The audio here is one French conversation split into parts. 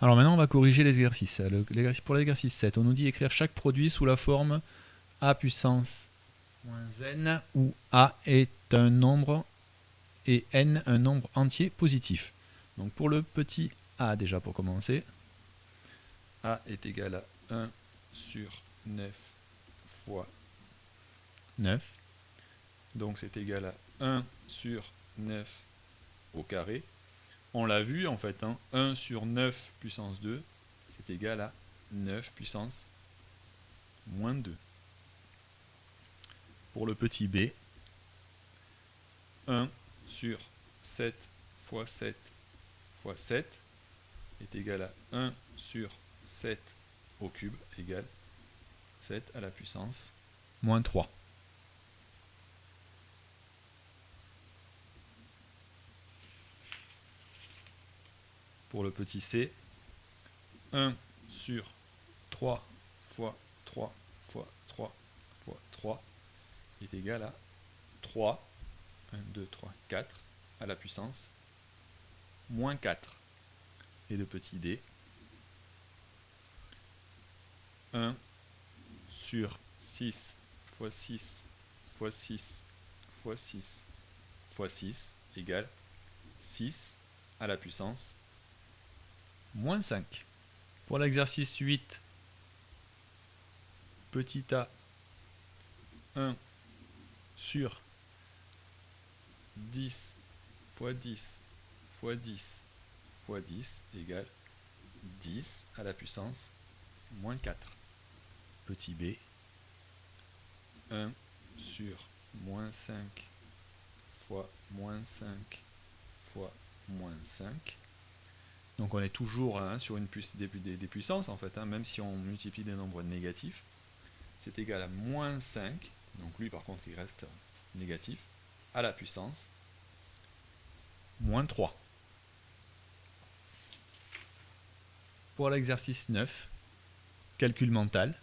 Alors maintenant, on va corriger l'exercice. Pour l'exercice 7, on nous dit écrire chaque produit sous la forme a puissance moins n, où a est un nombre et n un nombre entier positif. Donc pour le petit a, déjà pour commencer, a est égal à 1 sur 9 fois 9. Donc c'est égal à 1 sur 9 au carré. On l'a vu en fait, 1 sur 9 puissance 2, c'est égal à 9 puissance moins 2. Pour le petit b, 1 sur 7 fois 7 fois 7 est égal à 1 sur 7 au cube égale 7 à la puissance moins 3. Pour le petit c, 1 sur 3 fois 3 fois 3 fois 3 est égal à 3, 1, 2, 3, 4 à la puissance moins 4. Et le petit d, 1 sur 6 fois 6 fois 6 fois 6 fois 6 égale 6 à la puissance moins 5. Pour l'exercice 8, petit a, 1 sur 10 fois 10 fois 10 fois 10 égale 10 à la puissance moins 4. Petit b, 1 sur moins 5 fois moins 5 fois moins 5. Donc on est toujours sur des puissances en fait, même si on multiplie des nombres négatifs. C'est égal à moins 5, donc lui par contre il reste négatif, à la puissance moins 3. Pour l'exercice 9, calcul mental,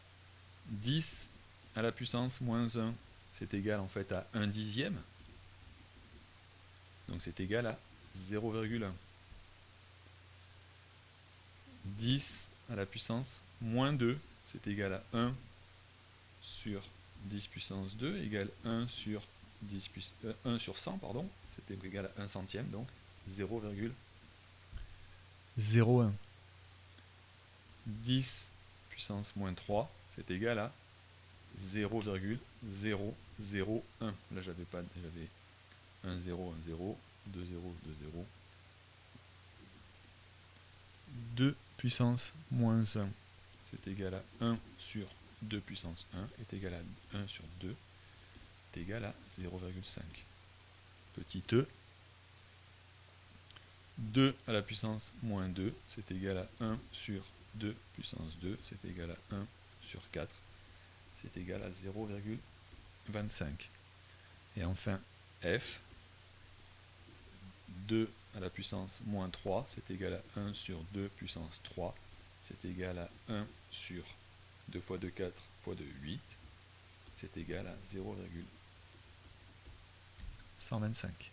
10 à la puissance moins 1, c'est égal en fait à 1 dixième. Donc c'est égal à 0,1. 10 à la puissance moins 2, c'est égal à 1 sur 10 puissance 2 égale 1 sur 1 sur 100, pardon, c'est égal à 1 centième, donc 0,01. 10 puissance moins 3, c'est égal à 0,001. Là j'avais 1 0, 1 0, 2 0, 2 0. 2 puissance moins 1, c'est égal à 1 sur 2 puissance 1 est égal à 1 sur 2 est égal à 0,5. Petit e, 2 à la puissance moins 2, c'est égal à 1 sur 2 puissance 2, c'est égal à 1 sur 4, c'est égal à 0,25. Et enfin f, 2 à la puissance moins 3, c'est égal à 1 sur 2 puissance 3, c'est égal à 1 sur 2 fois 2, 4 fois 2, 8, c'est égal à 0,125.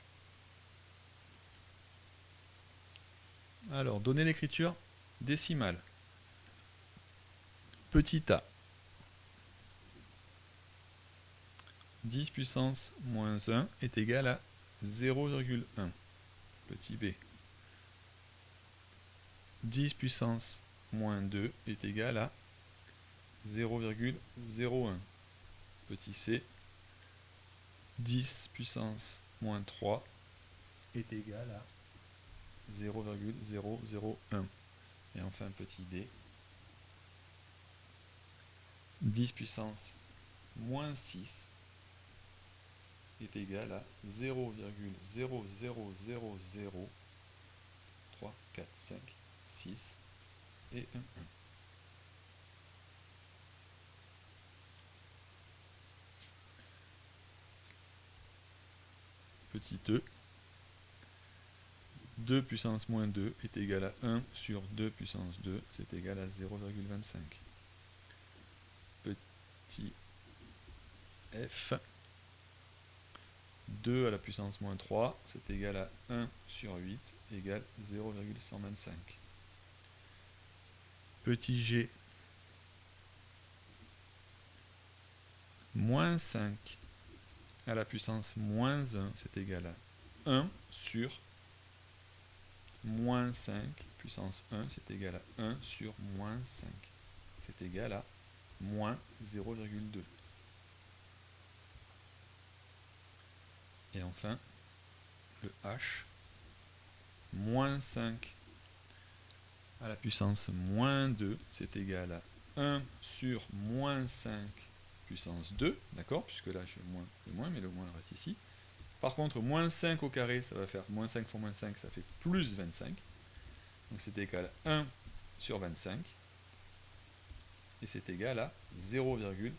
Alors, donner l'écriture décimale. Petit a, 10 puissance moins 1 est égal à 0,1. Petit b, 10 puissance moins 2 est égal à 0,01. Petit c, 10 puissance moins 3 est égal à 0,001. Et enfin petit d, 10 puissance moins 6 est égal à 0,00003, 4, 5, 6 et 1, 1. Petit e, 2 puissance moins 2 est égal à 1 sur 2 puissance 2, c'est égal à 0,25. Petit f, 2 à la puissance moins 3, c'est égal à 1 sur 8 égale 0,125. petit g moins 5 à la puissance moins 1, c'est égal à 1 sur moins 5 puissance 1, c'est égal à 1 sur moins 5. C'est égal à moins 0,2. Et enfin, le h, moins 5 à la puissance moins 2, c'est égal à 1 sur moins 5 puissance 2, d'accord, puisque là j'ai le moins, mais le moins reste ici. Par contre, moins 5 au carré, ça va faire moins 5 fois moins 5, ça fait plus 25. Donc c'est égal à 1 sur 25. Et c'est égal à 0,04.